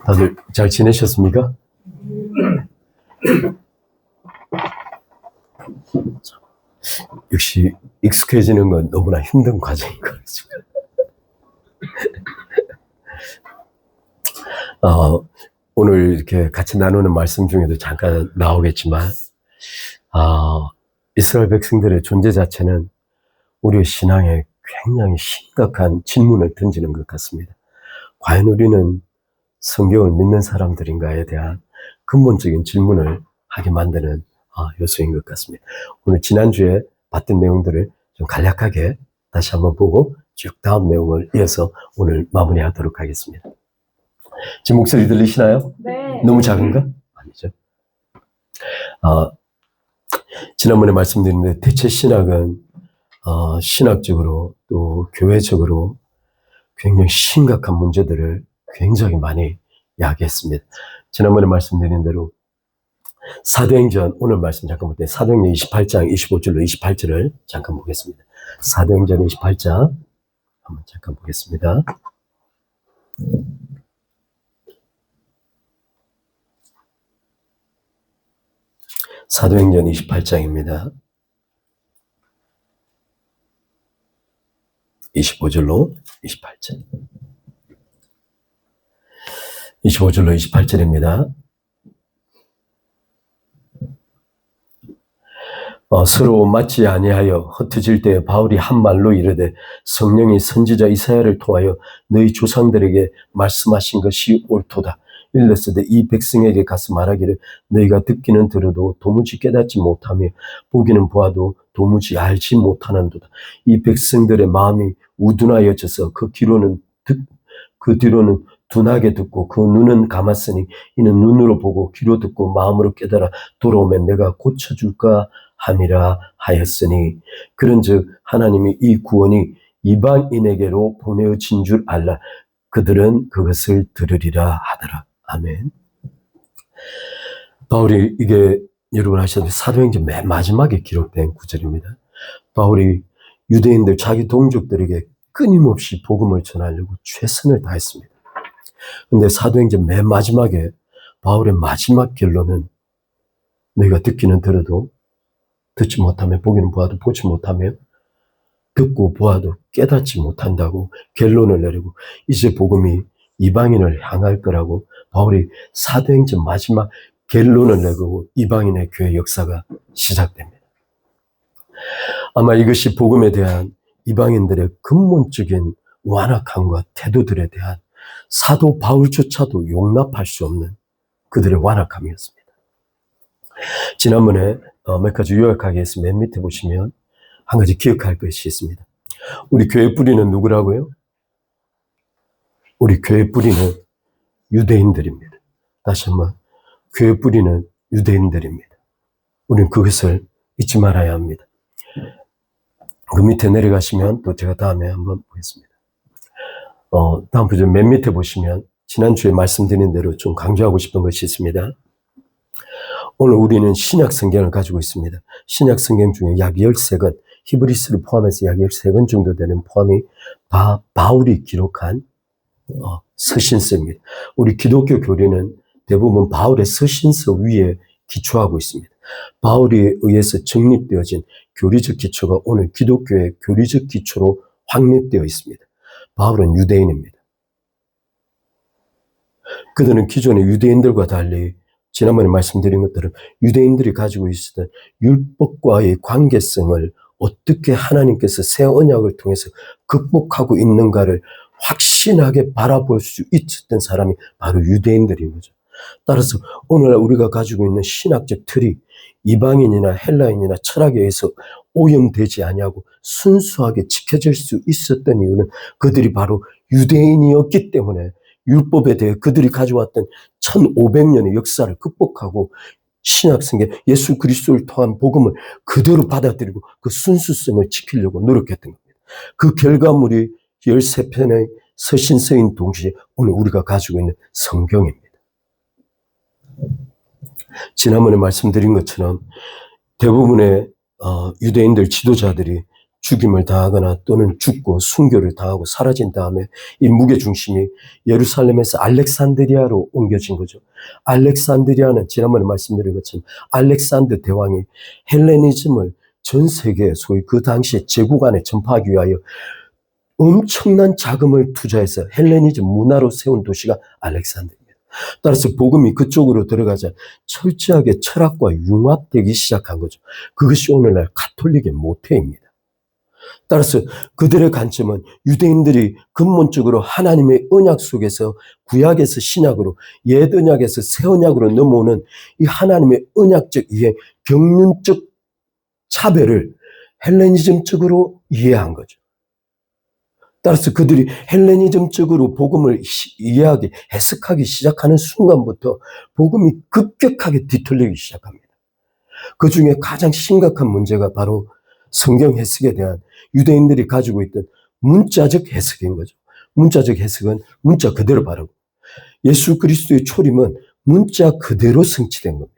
다들 잘 지내셨습니까? 역시 익숙해지는 건 너무나 힘든 과정인 것 같습니다. 오늘 이렇게 같이 나누는 말씀 중에도 잠깐 나오겠지만, 이스라엘 백성들의 존재 자체는 우리의 신앙에 굉장히 심각한 질문을 던지는 것 같습니다. 과연 우리는 성경을 믿는 사람들인가에 대한 근본적인 질문을 하게 만드는 요소인 것 같습니다. 오늘 지난주에 봤던 내용들을 좀 간략하게 다시 한번 보고 쭉 다음 내용을 이어서 오늘 마무리하도록 하겠습니다. 지금 목소리 들리시나요? 네. 너무 작은가? 아니죠. 지난번에 말씀드렸는데 대체 신학은 신학적으로 또 교회적으로 굉장히 심각한 문제들을 굉장히 많이 이야기했습니다. 지난번에 말씀드린 대로 사도행전, 오늘 말씀 잠깐 볼게요. 사도행전 28장 25절로 28절을 잠깐 보겠습니다. 사도행전 28장 한번 잠깐 보겠습니다. 사도행전 28장입니다. 25절로 28절. 25절로 28절입니다. 서로 맞지 아니하여 흩어질 때 바울이 한 말로 이르되 성령이 선지자 이사야를 통하여 너희 조상들에게 말씀하신 것이 옳도다. 일렀으되 이 백성에게 가서 말하기를 너희가 듣기는 들어도 도무지 깨닫지 못하며 보기는 보아도 도무지 알지 못하는도다. 이 백성들의 마음이 우둔하여져서 그 뒤로는 둔하게 듣고 그 눈은 감았으니 이는 눈으로 보고 귀로 듣고 마음으로 깨달아 돌아오면 내가 고쳐줄까 함이라 하였으니 그런즉 하나님이 이 구원이 이방인에게로 보내어진 줄 알라. 그들은 그것을 들으리라 하더라. 아멘. 바울이 이게 여러분 아시다시피 사도행전 맨 마지막에 기록된 구절입니다. 바울이 유대인들 자기 동족들에게 끊임없이 복음을 전하려고 최선을 다했습니다. 근데 사도행전 맨 마지막에 바울의 마지막 결론은 너희가 듣기는 들어도 듣지 못하며 보기는 보아도 보지 못하며 듣고 보아도 깨닫지 못한다고 결론을 내리고 이제 복음이 이방인을 향할 거라고 바울이 사도행전 마지막 결론을 내고 이방인의 교회 역사가 시작됩니다. 아마 이것이 복음에 대한 이방인들의 근본적인 완악함과 태도들에 대한 사도 바울조차도 용납할 수 없는 그들의 완악함이었습니다. 지난번에 몇 가지 요약하게 해서 맨 밑에 보시면 한 가지 기억할 것이 있습니다. 우리 교회 뿌리는 누구라고요? 우리 교회 뿌리는 유대인들입니다. 다시 한번 교회 뿌리는 유대인들입니다. 우리는 그것을 잊지 말아야 합니다. 그 밑에 내려가시면 또 제가 다음에 한번 보겠습니다. 다음 부분 맨 밑에 보시면 지난주에 말씀드린 대로 좀 강조하고 싶은 것이 있습니다. 오늘 우리는 신약 성경을 가지고 있습니다. 신약 성경 중에 약 13권, 히브리스를 포함해서 약 13권 정도 되는 포함이 바울이 기록한 서신서입니다. 우리 기독교 교리는 대부분 바울의 서신서 위에 기초하고 있습니다. 바울에 의해서 정립되어진 교리적 기초가 오늘 기독교의 교리적 기초로 확립되어 있습니다. 바울은 유대인입니다. 그들은 기존의 유대인들과 달리 지난번에 말씀드린 것처럼 유대인들이 가지고 있었던 율법과의 관계성을 어떻게 하나님께서 새 언약을 통해서 극복하고 있는가를 확신하게 바라볼 수 있었던 사람이 바로 유대인들인 거죠. 따라서 오늘날 우리가 가지고 있는 신학적 틀이 이방인이나 헬라인이나 철학에 의해서 오염되지 아니하고 순수하게 지켜질 수 있었던 이유는 그들이 바로 유대인이었기 때문에 율법에 대해 그들이 가져왔던 1500년의 역사를 극복하고 신약성경 예수 그리스도를 통한 복음을 그대로 받아들이고 그 순수성을 지키려고 노력했던 겁니다. 그 결과물이 13편의 서신서인 동시에 오늘 우리가 가지고 있는 성경입니다. 지난번에 말씀드린 것처럼 대부분의 유대인들 지도자들이 죽임을 당하거나 또는 죽고 순교를 당하고 사라진 다음에 이 무게중심이 예루살렘에서 알렉산드리아로 옮겨진 거죠. 알렉산드리아는 지난번에 말씀드린 것처럼 알렉산더 대왕이 헬레니즘을 전 세계에 소위 그 당시에 제국 안에 전파하기 위하여 엄청난 자금을 투자해서 헬레니즘 문화로 세운 도시가 알렉산드리아입니다. 따라서 복음이 그쪽으로 들어가자 철저하게 철학과 융합되기 시작한 거죠. 그것이 오늘날 가톨릭의 모태입니다. 따라서 그들의 관점은 유대인들이 근본적으로 하나님의 언약 속에서 구약에서 신약으로, 옛 언약에서 새 언약으로 넘어오는 이 하나님의 언약적 이해, 경륜적 차별을 헬레니즘적으로 이해한 거죠. 따라서 그들이 헬레니즘적으로 복음을 이해하기, 해석하기 시작하는 순간부터 복음이 급격하게 뒤틀리기 시작합니다. 그 중에 가장 심각한 문제가 바로 성경 해석에 대한 유대인들이 가지고 있던 문자적 해석인 거죠. 문자적 해석은 문자 그대로 바르고 예수 그리스도의 초림은 문자 그대로 성취된 겁니다.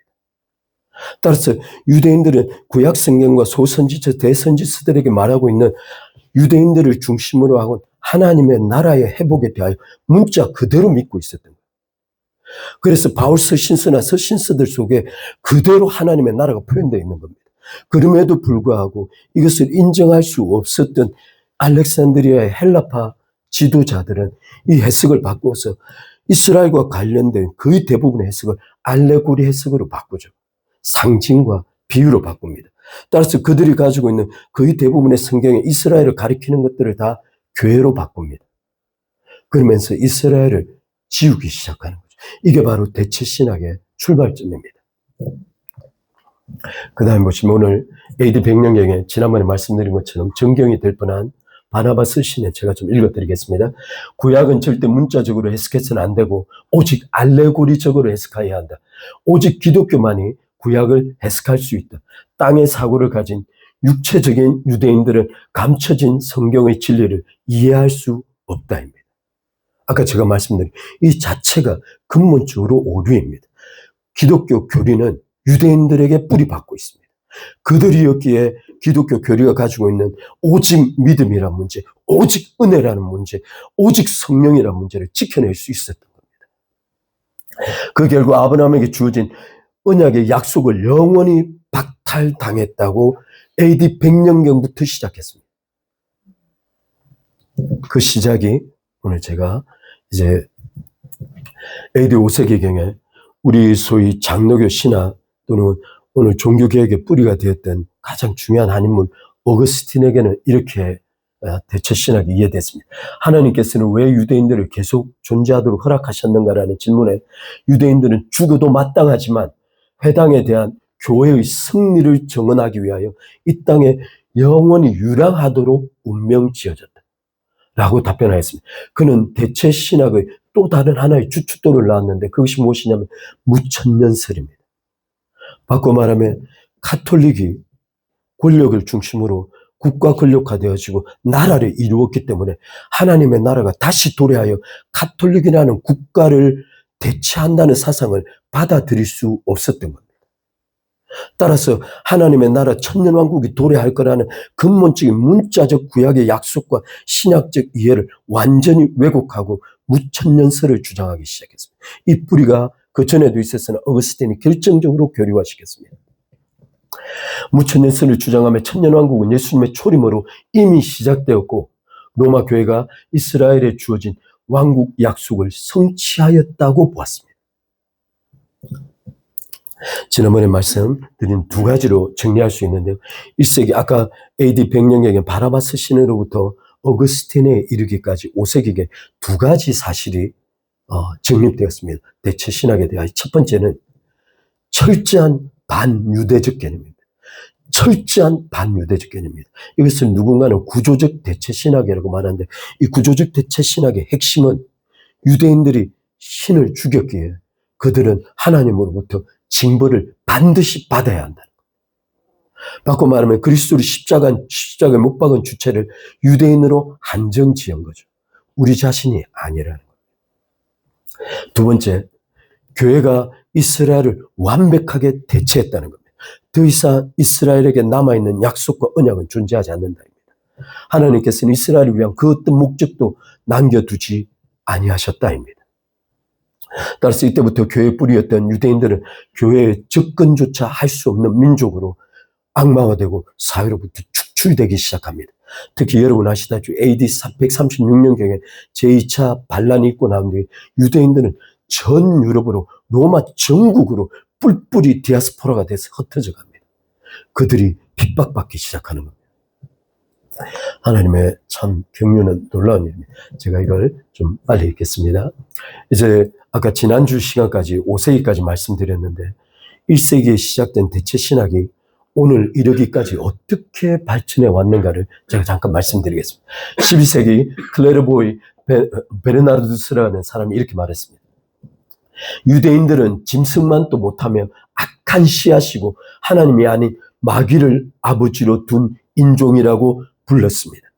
따라서 유대인들은 구약 성경과 소선지서, 대선지서들에게 말하고 있는 유대인들을 중심으로 하고 하나님의 나라의 회복에 대하여 문자 그대로 믿고 있었던 거예요. 그래서 바울 서신서나 서신서들 속에 그대로 하나님의 나라가 표현되어 있는 겁니다. 그럼에도 불구하고 이것을 인정할 수 없었던 알렉산드리아의 헬라파 지도자들은 이 해석을 바꿔서 이스라엘과 관련된 거의 대부분의 해석을 알레고리 해석으로 바꾸죠. 상징과 비유로 바꿉니다. 따라서 그들이 가지고 있는 거의 대부분의 성경에 이스라엘을 가리키는 것들을 다 교회로 바꿉니다. 그러면서 이스라엘을 지우기 시작하는 거죠. 이게 바로 대체신학의 출발점입니다. 그 다음에 보시면 오늘 AD 100년경에 지난번에 말씀드린 것처럼 정경이 될 뻔한 바나바스 신에 제가 좀 읽어드리겠습니다. 구약은 절대 문자적으로 해석해서는 안 되고 오직 알레고리적으로 해석해야 한다. 오직 기독교만이 구약을 해석할 수 있다. 땅의 사고를 가진 육체적인 유대인들은 감춰진 성경의 진리를 이해할 수 없다입니다. 아까 제가 말씀드린 이 자체가 근본적으로 오류입니다. 기독교 교리는 유대인들에게 뿌리박고 있습니다. 그들이었기에 기독교 교리가 가지고 있는 오직 믿음이라는 문제, 오직 은혜라는 문제, 오직 성령이라는 문제를 지켜낼 수 있었던 겁니다. 그 결과 아브라함에게 주어진 언약의 약속을 영원히 박탈당했다고 AD 100년경부터 시작했습니다. 그 시작이 오늘 제가 이제 AD 5세기경에 우리 소위 장로교 신화 또는 오늘 종교개혁의 뿌리가 되었던 가장 중요한 한 인물 어거스틴에게는 이렇게 대체신학이 이해됐습니다. 하나님께서는 왜 유대인들을 계속 존재하도록 허락하셨는가라는 질문에 유대인들은 죽어도 마땅하지만 회당에 대한 교회의 승리를 정언하기 위하여 이 땅에 영원히 유랑하도록 운명 지어졌다 라고 답변하였습니다. 그는 대체신학의 또 다른 하나의 주춧돌을 낳았는데 그것이 무엇이냐면 무천년설입니다. 바꿔 말하면 가톨릭이 권력을 중심으로 국가 권력화되어지고 나라를 이루었기 때문에 하나님의 나라가 다시 도래하여 가톨릭이라는 국가를 대체한다는 사상을 받아들일 수 없었던 겁니다. 따라서 하나님의 나라 천년왕국이 도래할 거라는 근본적인 문자적 구약의 약속과 신약적 이해를 완전히 왜곡하고 무천년설을 주장하기 시작했습니다. 이 뿌리가 그 전에도 있었으나 어거스틴이 결정적으로 교리화시켰습니다. 무천년설을 주장하며 천년왕국은 예수님의 초림으로 이미 시작되었고 로마 교회가 이스라엘에 주어진 왕국 약속을 성취하였다고 보았습니다. 지난번에 말씀드린 두 가지로 정리할 수 있는데요. 1세기 아까 AD 100년경에 바나바스 신으로부터 어거스틴에 이르기까지 5세기에 두 가지 사실이 정립되었습니다. 대체 신학에 대하여 첫 번째는 철저한 반유대적 개념입니다. 철저한 반유대적 개념입니다. 이것을 누군가는 구조적 대체 신학이라고 말하는데 이 구조적 대체 신학의 핵심은 유대인들이 신을 죽였기에 그들은 하나님으로부터 징벌을 반드시 받아야 한다는 것. 바꿔 말하면 그리스도를 십자가에 못 박은 주체를 유대인으로 한정 지은 거죠. 우리 자신이 아니라는 것. 두 번째, 교회가 이스라엘을 완벽하게 대체했다는 겁니다. 더 이상 이스라엘에게 남아있는 약속과 언약은 존재하지 않는다입니다. 하나님께서는 이스라엘을 위한 그 어떤 목적도 남겨두지 아니하셨다입니다. 따라서 이때부터 교회 뿌리였던 유대인들은 교회에 접근조차 할 수 없는 민족으로 악마화되고 사회로부터 축출되기 시작합니다. 특히 여러분 아시다시피 AD 136년경에 제2차 반란이 있고 난 뒤에 유대인들은 전 유럽으로 로마 전국으로 뿔뿔이 디아스포라가 돼서 흩어져 갑니다. 그들이 핍박받기 시작하는 겁니다. 하나님의 참 경륜은 놀라운 일입니다. 제가 이걸 좀 빨리 읽겠습니다. 이제 아까 지난주 시간까지 5세기까지 말씀드렸는데 1세기에 시작된 대체 신학이 오늘 이르기까지 어떻게 발전해 왔는가를 제가 잠깐 말씀드리겠습니다. 12세기 클레르보이 베르나르두스라는 사람이 이렇게 말했습니다. 유대인들은 짐승만도 못하며 악한 씨앗이고 하나님이 아닌 마귀를 아버지로 둔 인종이라고 불렀습니다.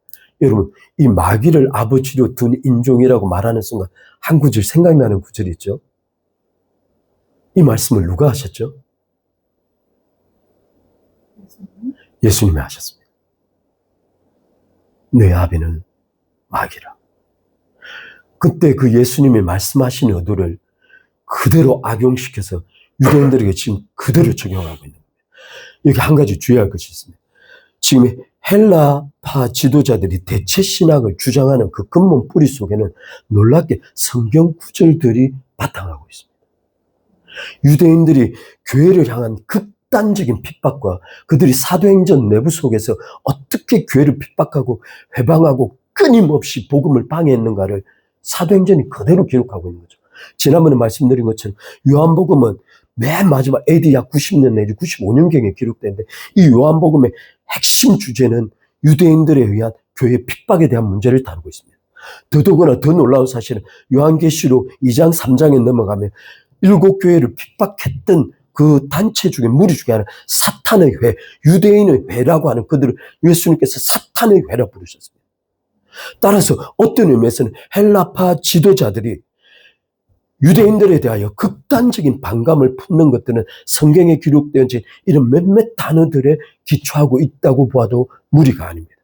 여러분, 이 마귀를 아버지로 둔 인종이라고 말하는 순간 한 구절 생각나는 구절이 있죠. 이 말씀을 누가 하셨죠? 예수님이 하셨습니다. 내 아비는 마귀라. 그때 그 예수님이 말씀하신 의도를 그대로 악용시켜서 유대인들에게 지금 그대로 적용하고 있는 겁니다. 여기 한 가지 주의할 것이 있습니다. 지금 헬라파 지도자들이 대체 신학을 주장하는 그 근본 뿌리 속에는 놀랍게 성경 구절들이 바탕하고 있습니다. 유대인들이 교회를 향한 극단적인 핍박과 그들이 사도행전 내부 속에서 어떻게 교회를 핍박하고 회방하고 끊임없이 복음을 방해했는가를 사도행전이 그대로 기록하고 있는 거죠. 지난번에 말씀드린 것처럼 요한복음은 맨 마지막 AD 약 90년 내지 95년경에 기록되는데 이 요한복음의 핵심 주제는 유대인들에 의한 교회 핍박에 대한 문제를 다루고 있습니다. 더더구나 더 놀라운 사실은 요한계시록 2장 3장에 넘어가면 7교회를 핍박했던 그 단체 중에 무리 중에 하나 사탄의 회, 유대인의 회라고 하는 그들을 예수님께서 사탄의 회라 부르셨습니다. 따라서 어떤 의미에서는 헬라파 지도자들이 유대인들에 대하여 극단적인 반감을 품는 것들은 성경에 기록되어 있는 이런 몇몇 단어들에 기초하고 있다고 봐도 무리가 아닙니다.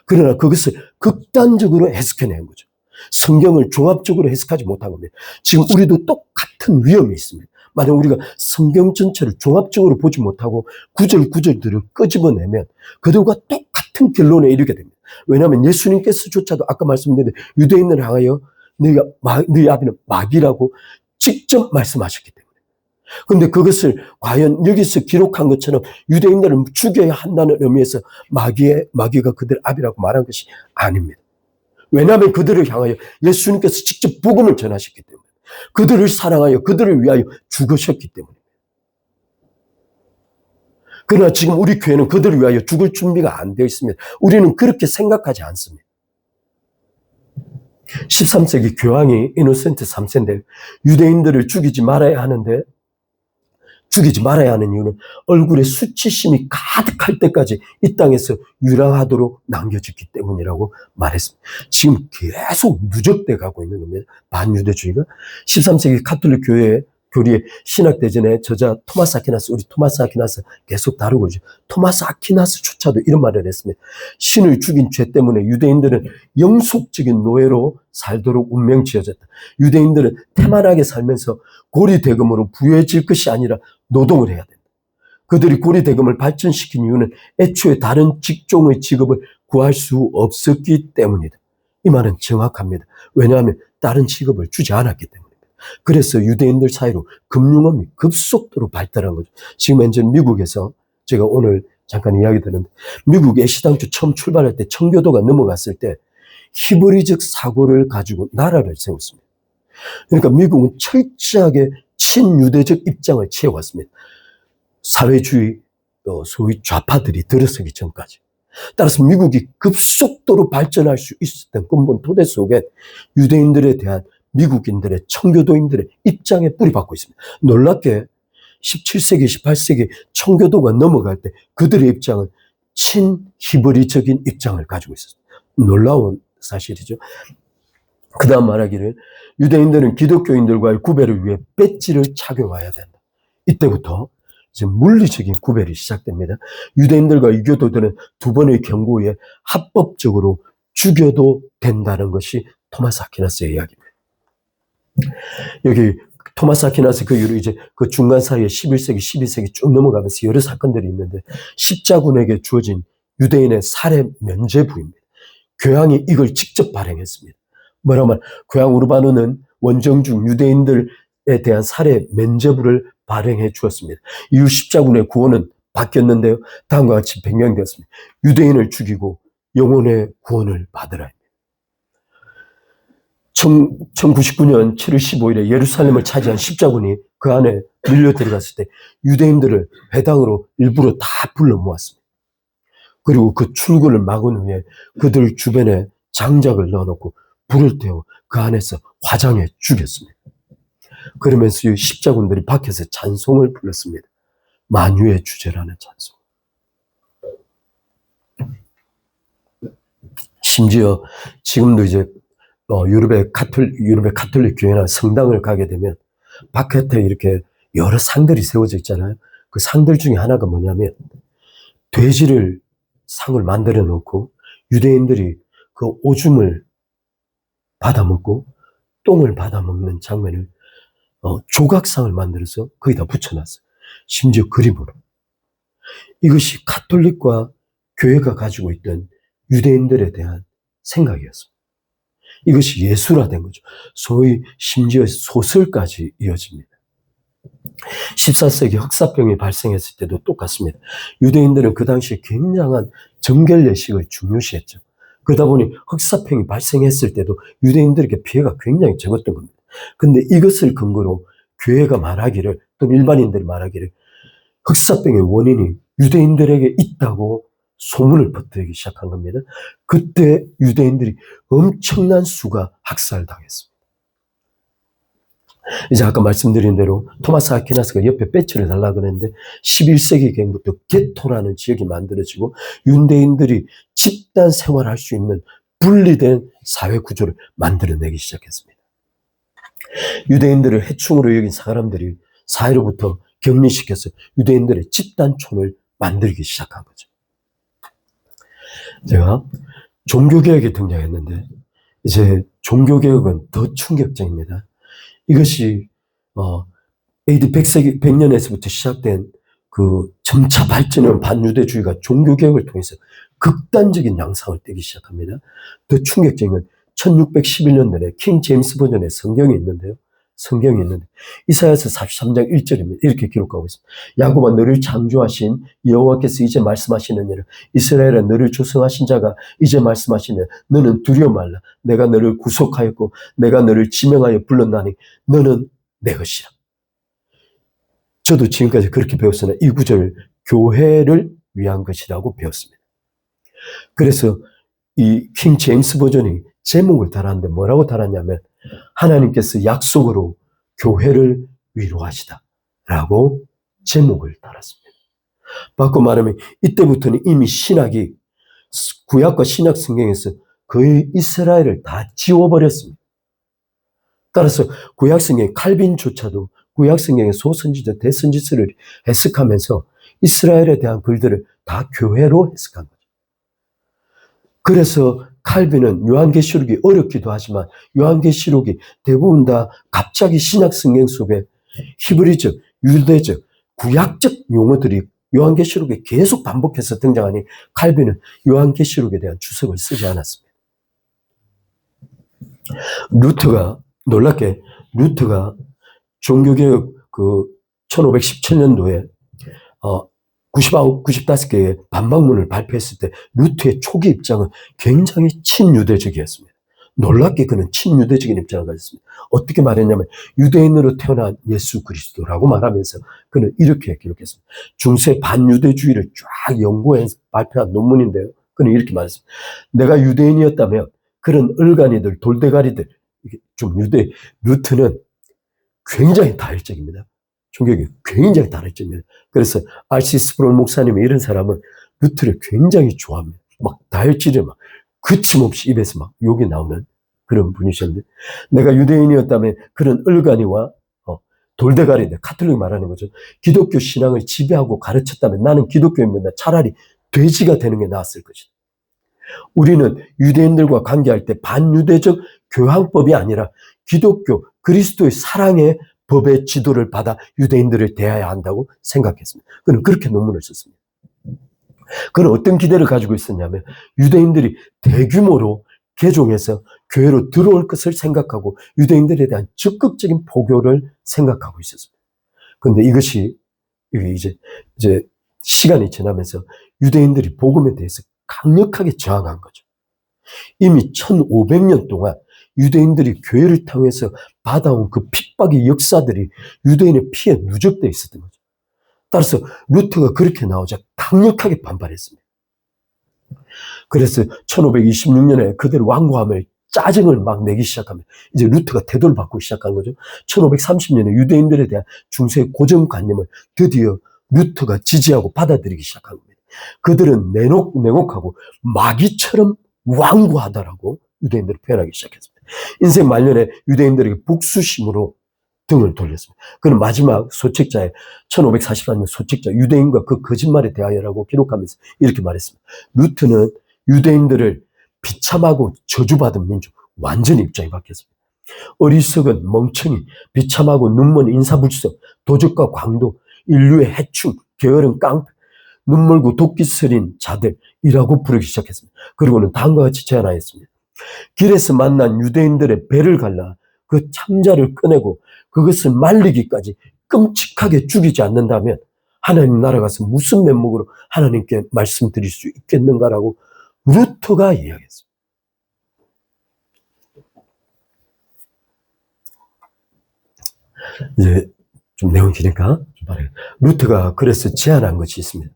그러나 그것을 극단적으로 해석해낸 거죠. 성경을 종합적으로 해석하지 못한 겁니다. 지금 우리도 똑같은 위험이 있습니다. 만약 우리가 성경 전체를 종합적으로 보지 못하고 구절구절들을 끄집어내면 그들과 똑같은 결론에 이르게 됩니다. 왜냐하면 예수님께서조차도 아까 말씀드린 유대인을 향하여 너희 아비는 마귀라고 직접 말씀하셨기 때문에. 그런데 그것을 과연 여기서 기록한 것처럼 유대인들을 죽여야 한다는 의미에서 마귀가 그들 아비라고 말한 것이 아닙니다. 왜냐하면 그들을 향하여 예수님께서 직접 복음을 전하셨기 때문에. 그들을 사랑하여 그들을 위하여 죽으셨기 때문에. 그러나 지금 우리 교회는 그들을 위하여 죽을 준비가 안 되어 있습니다. 우리는 그렇게 생각하지 않습니다. 13세기 교황이 이노센트 3세인데 유대인들을 죽이지 말아야 하는데 죽이지 말아야 하는 이유는 얼굴에 수치심이 가득할 때까지 이 땅에서 유랑하도록 남겨졌기 때문이라고 말했습니다. 지금 계속 누적돼 가고 있는 겁니다. 반유대주의가. 13세기 가톨릭 교리의 신학대전의 저자 토마스 아퀴나스, 우리 토마스 아퀴나스 계속 다루고 있죠. 토마스 아퀴나스조차도 이런 말을 했습니다. 신을 죽인 죄 때문에 유대인들은 영속적인 노예로 살도록 운명 지어졌다. 유대인들은 태만하게 살면서 고리대금으로 부유해질 것이 아니라 노동을 해야 된다. 그들이 고리대금을 발전시킨 이유는 애초에 다른 직종의 직업을 구할 수 없었기 때문이다. 이 말은 정확합니다. 왜냐하면 다른 직업을 주지 않았기 때문입니다. 그래서 유대인들 사이로 금융업이 급속도로 발달한 거죠. 지금 현재 미국에서 제가 오늘 잠깐 이야기 드렸는데 미국 애시당초 처음 출발할 때 청교도가 넘어갔을 때 히브리적 사고를 가지고 나라를 세웠습니다. 그러니까 미국은 철저하게 친유대적 입장을 취해왔습니다. 사회주의 소위 좌파들이 들어서기 전까지. 따라서 미국이 급속도로 발전할 수 있었던 근본 토대 속에 유대인들에 대한 미국인들의 청교도인들의 입장에 뿌리박고 있습니다. 놀랍게 17세기, 18세기 청교도가 넘어갈 때 그들의 입장은 친히브리적인 입장을 가지고 있었습니다. 놀라운 사실이죠. 그 다음 말하기를 유대인들은 기독교인들과의 구별을 위해 배지를 착용해야 된다. 이때부터 이제 물리적인 구별이 시작됩니다. 유대인들과 유교도들은 두 번의 경고 후에 합법적으로 죽여도 된다는 것이 토마스 아퀴나스의 이야기입니다. 여기 토마스 아퀴나스 그 이후로 이제 그 중간 사이에 11세기, 12세기 쭉 넘어가면서 여러 사건들이 있는데 십자군에게 주어진 유대인의 살해 면죄부입니다. 교황이 이걸 직접 발행했습니다. 뭐라면 교황 우르바누는 원정중 유대인들에 대한 살해 면죄부를 발행해 주었습니다. 이후 십자군의 구원은 바뀌었는데요. 다음과 같이 변경되었습니다. 유대인을 죽이고 영혼의 구원을 받으라. 1099년 7월 15일에 예루살렘을 차지한 십자군이 그 안에 밀려 들어갔을 때 유대인들을 회당으로 일부러 다 불러 모았습니다. 그리고 그 출구를 막은 후에 그들 주변에 장작을 넣어놓고 불을 태워 그 안에서 화장해 죽였습니다. 그러면서 십자군들이 밖에서 찬송을 불렀습니다. 만유의 주제라는 찬송. 심지어 지금도 이제 유럽의 가톨릭 교회나 성당을 가게 되면 바깥에 이렇게 여러 상들이 세워져 있잖아요. 그 상들 중에 하나가 뭐냐면 돼지를 상을 만들어 놓고 유대인들이 그 오줌을 받아먹고 똥을 받아먹는 장면을 조각상을 만들어서 거기다 붙여놨어요. 심지어 그림으로. 이것이 가톨릭과 교회가 가지고 있던 유대인들에 대한 생각이었습니다. 이것이 예술화된 거죠. 소위 심지어 소설까지 이어집니다. 14세기 흑사병이 발생했을 때도 똑같습니다. 유대인들은 그 당시에 굉장한 정결 예식을 중요시했죠. 그러다 보니 흑사병이 발생했을 때도 유대인들에게 피해가 굉장히 적었던 겁니다. 근데 이것을 근거로 교회가 말하기를, 또 일반인들이 말하기를 흑사병의 원인이 유대인들에게 있다고 소문을 퍼뜨리기 시작한 겁니다. 그때 유대인들이 엄청난 수가 학살당했습니다. 이제 아까 말씀드린 대로 토마스 아퀴나스가 옆에 배치를 달라고 했는데 11세기경부터 게토라는 지역이 만들어지고 유대인들이 집단 생활할 수 있는 분리된 사회 구조를 만들어내기 시작했습니다. 유대인들을 해충으로 여긴 사람들이 사회로부터 격리시켜서 유대인들의 집단촌을 만들기 시작한 거죠. 제가 종교개혁이 등장했는데 이제 종교개혁은 더 충격적입니다. 이것이 AD 100년에서부터 시작된 그 점차 발전한 반유대주의가 종교개혁을 통해서 극단적인 양상을 떼기 시작합니다. 더 충격적인 건 1611년도에 킹 제임스 버전의 성경이 있는데 이사야서 43장 1절입니다. 이렇게 기록하고 있습니다. 야곱아 너를 창조하신 여호와께서 이제 말씀하시느니라. 이스라엘아 너를 조성하신 자가 이제 말씀하시느니라. 너는 두려워 말라. 내가 너를 구속하였고 내가 너를 지명하여 불렀나니 너는 내 것이라. 저도 지금까지 그렇게 배웠으나 이 구절을 교회를 위한 것이라고 배웠습니다. 그래서 이 킹 제임스 버전이 제목을 달았는데 뭐라고 달았냐면 하나님께서 약속으로 교회를 위로하시다 라고 제목을 달았습니다. 바꿔 말하면 이때부터는 이미 신학이 구약과 신약 성경에서 거의 이스라엘을 다 지워버렸습니다. 따라서 구약 성경 칼빈조차도 구약 성경의 소선지자 대선지서를 해석하면서 이스라엘에 대한 글들을 다 교회로 해석한 거죠. 그래서 칼빈은 요한계시록이 어렵기도 하지만 요한계시록이 대부분 다 갑자기 신약 성경 속에 히브리적, 유대적, 구약적 용어들이 요한계시록에 계속 반복해서 등장하니 칼빈은 요한계시록에 대한 주석을 쓰지 않았습니다. 놀랍게 루터가 종교개혁 1517년도에 95개의 반박문을 발표했을 때 루터의 초기 입장은 굉장히 친유대적이었습니다. 놀랍게 그는 친유대적인 입장을 가졌습니다. 어떻게 말했냐면 유대인으로 태어난 예수 그리스도라고 말하면서 그는 이렇게 기록했습니다. 중세 반유대주의를 쫙 연구해서 발표한 논문인데요. 그는 이렇게 말했습니다. 내가 유대인이었다면 그런 얼간이들, 돌대가리들, 루터는 굉장히 다혈적입니다. 종교가 굉장히 다혈적입니다. 그래서 R.C. 스프롤 목사님이 이런 사람은 루터를 굉장히 좋아합니다. 막 다혈질을 막 거침없이 입에서 막 욕이 나오는 그런 분이셨는데 내가 유대인이었다면 그런 얼간이와 돌대가리인데 카톨릭이 말하는 거죠. 기독교 신앙을 지배하고 가르쳤다면 나는 기독교인보다 차라리 돼지가 되는 게 나았을 것이다. 우리는 유대인들과 관계할 때 반유대적 교황법이 아니라 기독교 그리스도의 사랑의 법의 지도를 받아 유대인들을 대해야 한다고 생각했습니다. 그는 그렇게 논문을 썼습니다. 그는 어떤 기대를 가지고 있었냐면 유대인들이 대규모로 개종해서 교회로 들어올 것을 생각하고 유대인들에 대한 적극적인 포교를 생각하고 있었습니다. 그런데 이것이 이제 시간이 지나면서 유대인들이 복음에 대해서 강력하게 저항한 거죠. 이미 1500년 동안 유대인들이 교회를 통해서 받아온 그 핍박의 역사들이 유대인의 피에 누적되어 있었던 거죠. 따라서 루터가 그렇게 나오자 강력하게 반발했습니다. 그래서 1526년에 그들 완고함을 짜증을 막 내기 시작하면 이제 루터가 태도를 바꾸기 시작한 거죠. 1530년에 유대인들에 대한 중세 고정관념을 드디어 루터가 지지하고 받아들이기 시작한 겁니다. 그들은 냉혹하고 마귀처럼 완고하다라고 유대인들을 표현하기 시작했습니다. 인생 말년에 유대인들에게 복수심으로 등을 돌렸습니다. 그는 마지막 소책자의 1544년 소책자 유대인과 그 거짓말에 대하여라고 기록하면서 이렇게 말했습니다. 루터는 유대인들을 비참하고 저주받은 민족, 완전히 입장이 바뀌었습니다. 어리석은 멍청이, 비참하고 눈먼 인사불성, 도적과 광도, 인류의 해충, 게으른 깡패, 눈멀고 도끼 스린 자들이라고 부르기 시작했습니다. 그리고는 다음과 같이 제안하였습니다. 길에서 만난 유대인들의 배를 갈라 그 창자를 꺼내고 그것을 말리기까지 끔찍하게 죽이지 않는다면 하나님 나라 가서 무슨 면목으로 하나님께 말씀드릴 수 있겠는가라고 루터가 이야기했습니다. 이제 좀 내용이 기니까 좀 말해요. 루터가 그래서 제안한 것이 있습니다.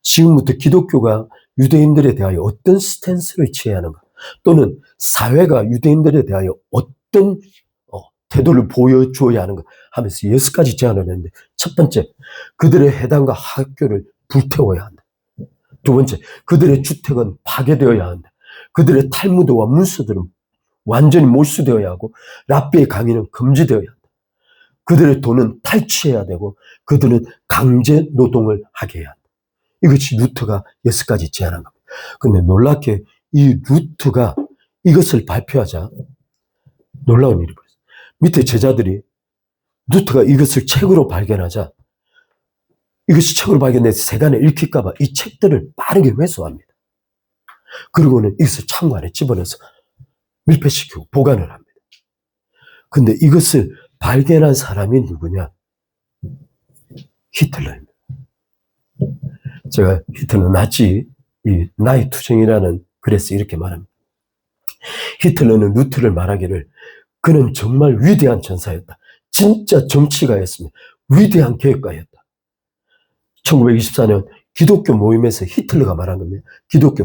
지금부터 기독교가 유대인들에 대하여 어떤 스탠스를 취해야 하는가, 또는 사회가 유대인들에 대하여 어떤 태도를 보여줘야 하는가 하면서 6가지 제안을 했는데, 첫 번째, 그들의 해당과 학교를 불태워야 한다. 두 번째, 그들의 주택은 파괴되어야 한다. 그들의 탈무드와 문서들은 완전히 몰수되어야 하고 랍비의 강의는 금지되어야 한다. 그들의 돈은 탈취해야 되고 그들은 강제 노동을 하게 해야 한다. 이것이 루터가 6가지 제안한 겁니다. 그런데 놀랍게 이 루터가 이것을 발표하자 놀라운 일이 벌어졌어요. 밑에 제자들이 루터가 이것을 책으로 발견하자 이것이 책으로 발견돼서 세간에 읽힐까 봐 이 책들을 빠르게 회수합니다. 그리고는 이것을 창고 안에 집어넣어서 밀폐시키고 보관을 합니다. 근데 이것을 발견한 사람이 누구냐? 히틀러입니다. 제가 히틀러 나치 이 나의 투쟁이라는 글에서 이렇게 말합니다. 히틀러는 루터를 말하기를 그는 정말 위대한 전사였다. 진짜 정치가였으며 위대한 계획가였다. 1924년 기독교 모임에서 히틀러가 말한 겁니다.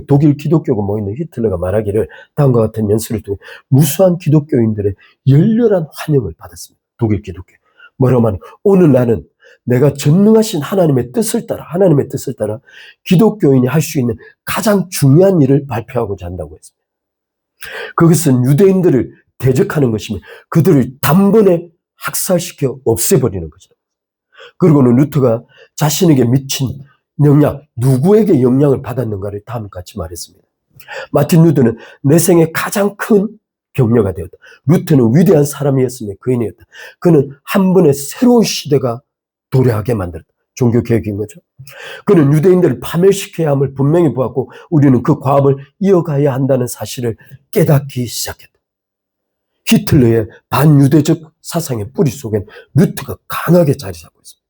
독일 기독교가 모이는 히틀러가 말하기를 다음과 같은 연설을 통해 무수한 기독교인들의 열렬한 환영을 받았습니다. 독일 기독교. 뭐라고 말하면 오늘 나는 내가 전능하신 하나님의 뜻을 따라 기독교인이 할 수 있는 가장 중요한 일을 발표하고자 한다고 했습니다. 그것은 유대인들을 대적하는 것이며 그들을 단번에 학살시켜 없애버리는 것이다. 그리고는 루터가 자신에게 미친 영향, 누구에게 영향을 받았는가를 다음과 같이 말했습니다. 마틴 루터는 내 생에 가장 큰 격려가 되었다. 루터는 위대한 사람이었으며 거인이었다. 그는 한 번의 새로운 시대가 도래하게 만들었다. 종교개혁인 거죠. 그는 유대인들을 파멸시켜야 함을 분명히 보았고 우리는 그 과업을 이어가야 한다는 사실을 깨닫기 시작했다. 히틀러의 반유대적 사상의 뿌리 속엔 루터가 강하게 자리 잡고 있습니다.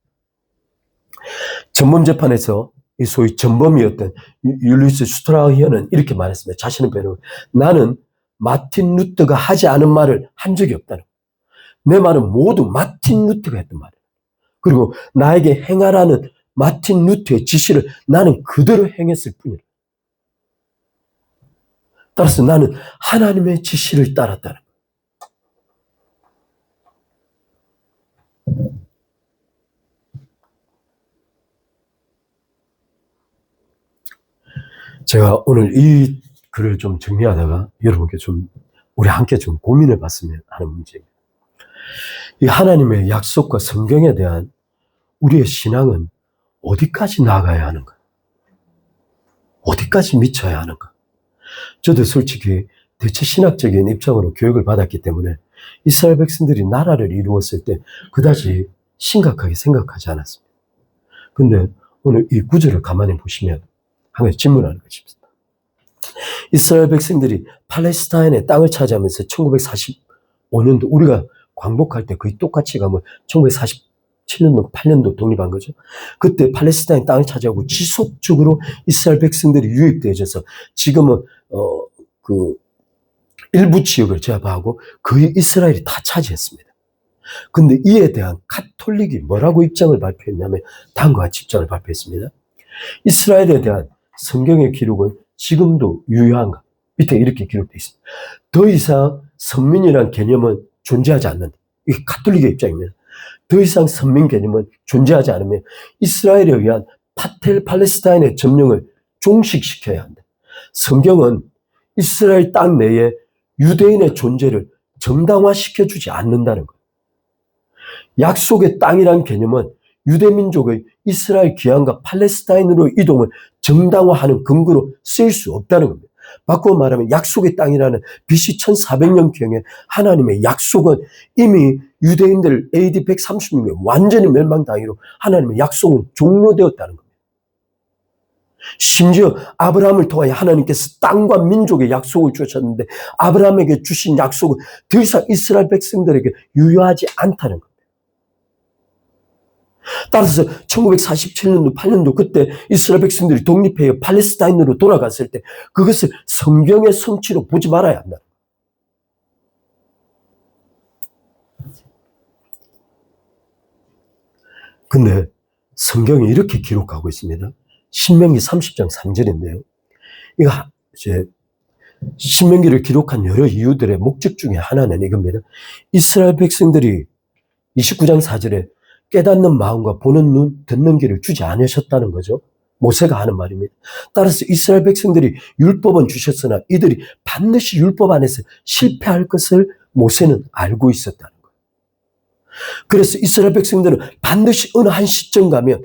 전범재판에서 이 소위 전범이었던 율리우스 슈트라우히어는 이렇게 말했습니다. 자신의 배로 나는 마틴 루터가 하지 않은 말을 한 적이 없다는 거예요. 내 말은 모두 마틴 루터가 했던 말이에요. 그리고 나에게 행하라는 마틴 루터의 지시를 나는 그대로 행했을 뿐이에요. 따라서 나는 하나님의 지시를 따랐다는 거예요. 제가 오늘 이 글을 좀 정리하다가 여러분께 좀 우리 함께 좀 고민해 봤으면 하는 문제입니다. 이 하나님의 약속과 성경에 대한 우리의 신앙은 어디까지 나가야 하는가? 어디까지 미쳐야 하는가? 저도 솔직히 대체 신학적인 입장으로 교육을 받았기 때문에 이스라엘 백성들이 나라를 이루었을 때 그다지 심각하게 생각하지 않았습니다. 근데 오늘 이 구절을 가만히 보시면 한 가지 질문하는 것입니다. 이스라엘 백성들이 팔레스타인의 땅을 차지하면서 1945년도 우리가 광복할 때 거의 똑같이 가면 1947년도, 8년도 독립한 거죠. 그때 팔레스타인 땅을 차지하고 지속적으로 이스라엘 백성들이 유입되어져서 지금은 그 일부 지역을 제압하고 거의 이스라엘이 다 차지했습니다. 근데 이에 대한 가톨릭이 뭐라고 입장을 발표했냐면 다음과 같이 입장을 발표했습니다. 이스라엘에 대한 성경의 기록은 지금도 유효한가? 밑에 이렇게 기록되어 있습니다. 더 이상 선민이라는 개념은 존재하지 않는다. 이게 가톨릭의 입장입니다. 더 이상 선민 개념은 존재하지 않으면 이스라엘에 의한 팔레스타인의 점령을 종식시켜야 한다. 성경은 이스라엘 땅 내에 유대인의 존재를 정당화시켜주지 않는다는 거예요. 약속의 땅이란 개념은 유대민족의 이스라엘 기환과 팔레스타인으로 이동을 정당화하는 근거로 쓰일 수 없다는 겁니다. 바꾸어 말하면 약속의 땅이라는 BC 1400년경에 하나님의 약속은 이미 유대인들 AD 136년 완전히 멸망당하기로 하나님의 약속은 종료되었다는 겁니다. 심지어 아브라함을 통하여 하나님께서 땅과 민족의 약속을 주셨는데 아브라함에게 주신 약속은 더 이상 이스라엘 백성들에게 유효하지 않다는 겁니다. 따라서 1947년도, 8년도 그때 이스라엘 백성들이 독립해서 팔레스타인으로 돌아갔을 때 그것을 성경의 성취로 보지 말아야 한다. 근데 성경이 이렇게 기록하고 있습니다. 신명기 30장 3절인데요. 이거 이제 신명기를 기록한 여러 이유들의 목적 중에 하나는 이겁니다. 이스라엘 백성들이 29장 4절에 깨닫는 마음과 보는 눈, 듣는 귀를 주지 않으셨다는 거죠. 모세가 하는 말입니다. 따라서 이스라엘 백성들이 율법은 주셨으나 이들이 반드시 율법 안에서 실패할 것을 모세는 알고 있었다는 거예요. 그래서 이스라엘 백성들은 반드시 어느 한 시점 가면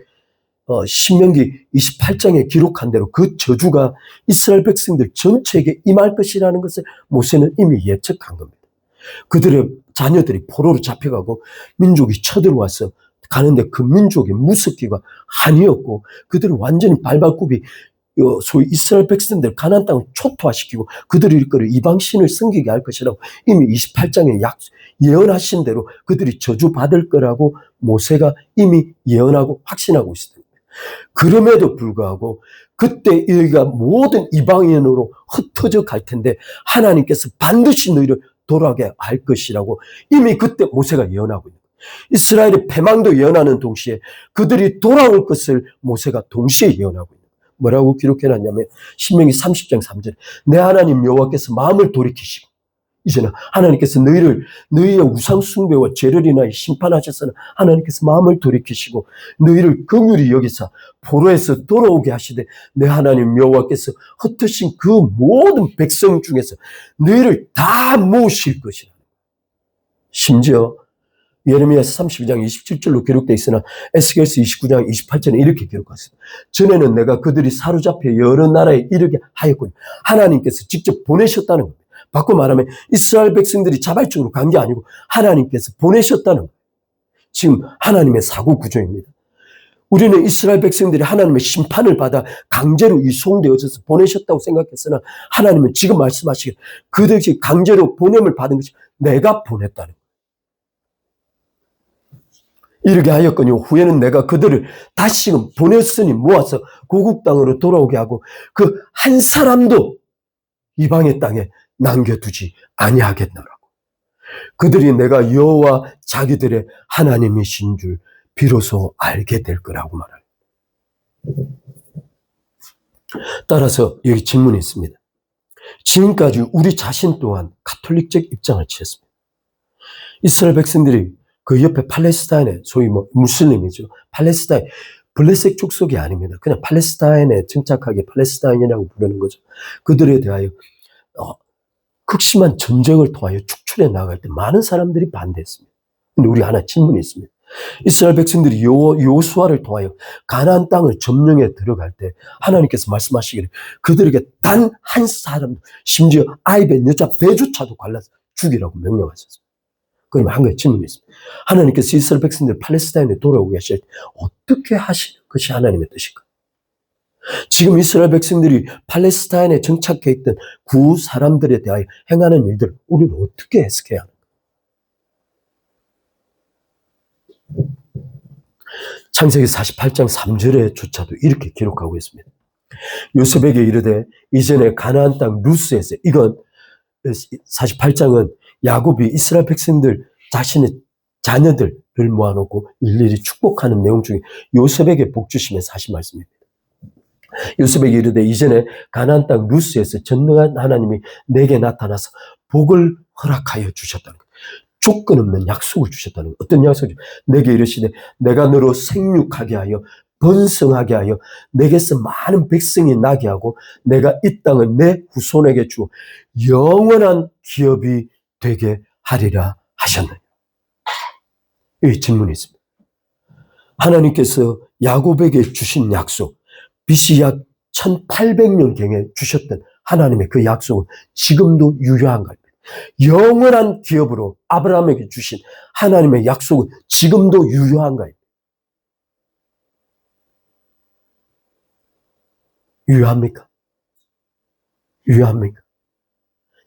신명기 28장에 기록한 대로 그 저주가 이스라엘 백성들 전체에게 임할 것이라는 것을 모세는 이미 예측한 겁니다. 그들의 자녀들이 포로로 잡혀가고 민족이 쳐들어와서 가는데 그 민족의 무섭기가 한이었고 그들을 완전히 발발굽이 소위 이스라엘 백성들 가나안 땅을 초토화시키고 그들이 일거를 이방신을 섬기게 할 것이라고 이미 28장에 예언하신 대로 그들이 저주받을 거라고 모세가 이미 예언하고 확신하고 있습니다. 그럼에도 불구하고 그때 너희가 모든 이방인으로 흩어져 갈 텐데 하나님께서 반드시 너희를 돌아오게 할 것이라고 이미 그때 모세가 예언하고 있는 거예요. 이스라엘의 패망도 예언하는 동시에 그들이 돌아올 것을 모세가 동시에 예언하고 있는 거예요. 뭐라고 기록해놨냐면 신명기 30장 3절에 내 하나님 여호와께서 마음을 돌이키시고 이제는 하나님께서 너희의 우상 숭배와 죄를 인하여 심판하셨으나 하나님께서 마음을 돌이키시고 너희를 긍휼히 여기사 포로에서 돌아오게 하시되 내 하나님 여호와께서 흩으신 그 모든 백성 중에서 너희를 다 모으실 것이라. 심지어 예레미야서 32장 27절로 기록되어 있으나 에스겔서 29장 28절에 이렇게 기록했습니다. 전에는 내가 그들이 사로잡혀 여러 나라에 이르게 하였군요. 하나님께서 직접 보내셨다는 겁니다. 바꿔 말하면 이스라엘 백성들이 자발적으로 간 게 아니고 하나님께서 보내셨다는 거예요. 지금 하나님의 사고 구조입니다. 우리는 이스라엘 백성들이 하나님의 심판을 받아 강제로 이송되어져서 보내셨다고 생각했으나 하나님은 지금 말씀하시길 그들이 강제로 보냄을 받은 것이 내가 보냈다는 거예요. 이렇게 하였거니 후에는 내가 그들을 다시금 보냈으니 모아서 고국 땅으로 돌아오게 하고 그 한 사람도 이방의 땅에 남겨두지 아니하겠노라고. 그들이 내가 여호와 자기들의 하나님이신 줄 비로소 알게 될 거라고 말합니다. 따라서 여기 질문이 있습니다. 지금까지 우리 자신 또한 가톨릭적 입장을 취했습니다. 이스라엘 백성들이 그 옆에 팔레스타인에 소위 무슬림이죠. 팔레스타인 블레셋 족속이 아닙니다. 그냥 팔레스타인에 정착하게 팔레스타인이라고 부르는 거죠. 그들에 대하여 극심한 전쟁을 통하여 축출해 나갈 때 많은 사람들이 반대했습니다. 근데 우리 하나 질문이 있습니다. 이스라엘 백성들이 여호수아를 통하여 가나안 땅을 점령해 들어갈 때 하나님께서 말씀하시기를 그들에게 단 한 사람, 심지어 아이벤 여자 배조차도 갈라서 죽이라고 명령하셨습니다. 그러면 한 가지 질문이 있습니다. 하나님께서 이스라엘 백성들 팔레스타인에 돌아오고 계실 때 어떻게 하시는 것이 하나님의 뜻일까? 지금 이스라엘 백성들이 팔레스타인에 정착해 있던 구 사람들에 대하여 행하는 일들 우리는 어떻게 해석해야 하는가? 창세기 48장 3절에조차도 이렇게 기록하고 있습니다. 요셉에게 이르되 이전에 가나안 땅 루스에서, 이건 48장은 야곱이 이스라엘 백성들 자신의 자녀들을 모아놓고 일일이 축복하는 내용 중에 요셉에게 복 주시면서 하신 말씀입니다. 요셉에게 이르되 이전에 가나안 땅 루스에서 전능한 하나님이 내게 나타나서 복을 허락하여 주셨다는 것. 조건 없는 약속을 주셨다는 것. 어떤 약속이죠? 내게 이르시되 내가 너로 생육하게 하여 번성하게 하여 내게서 많은 백성이 나게 하고 내가 이 땅을 내 후손에게 주어 영원한 기업이 되게 하리라 하셨느냐. 이 질문이 있습니다. 하나님께서 야곱에게 주신 약속, BC 약 1800년경에 주셨던 하나님의 그 약속은 지금도 유효한가요? 영원한 기업으로 아브라함에게 주신 하나님의 약속은 지금도 유효한가요? 유효합니까? 유효합니까?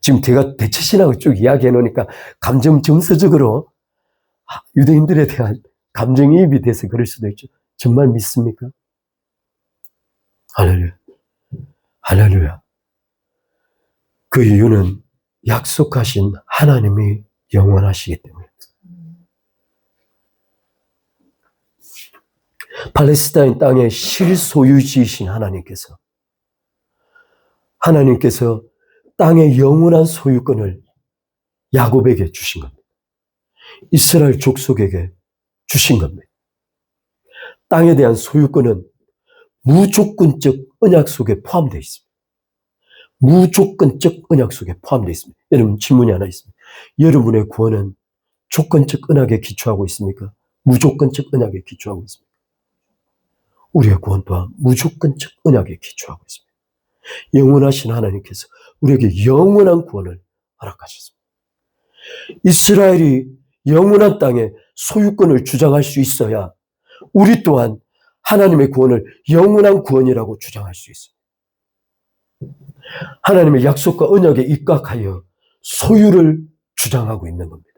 지금 제가 대체신학을 쭉 이야기해 놓으니까 감정 정서적으로 유대인들에 대한 감정이입이 돼서 그럴 수도 있죠. 정말 믿습니까? 할렐루야. 할렐루야. 그 이유는 약속하신 하나님이 영원하시기 때문입니다. 팔레스타인 땅의 실소유지이신 하나님께서 땅의 영원한 소유권을 야곱에게 주신 겁니다. 이스라엘 족속에게 주신 겁니다. 땅에 대한 소유권은 무조건적 언약 속에 포함되어 있습니다. 무조건적 언약 속에 포함되어 있습니다. 여러분, 질문이 하나 있습니다. 여러분의 구원은 조건적 언약에 기초하고 있습니까? 무조건적 언약에 기초하고 있습니까? 우리의 구원 또한 무조건적 언약에 기초하고 있습니다. 영원하신 하나님께서 우리에게 영원한 구원을 허락하셨습니다. 이스라엘이 영원한 땅에 소유권을 주장할 수 있어야 우리 또한 하나님의 구원을 영원한 구원이라고 주장할 수 있습니다. 하나님의 약속과 언약에 입각하여 소유를 주장하고 있는 겁니다.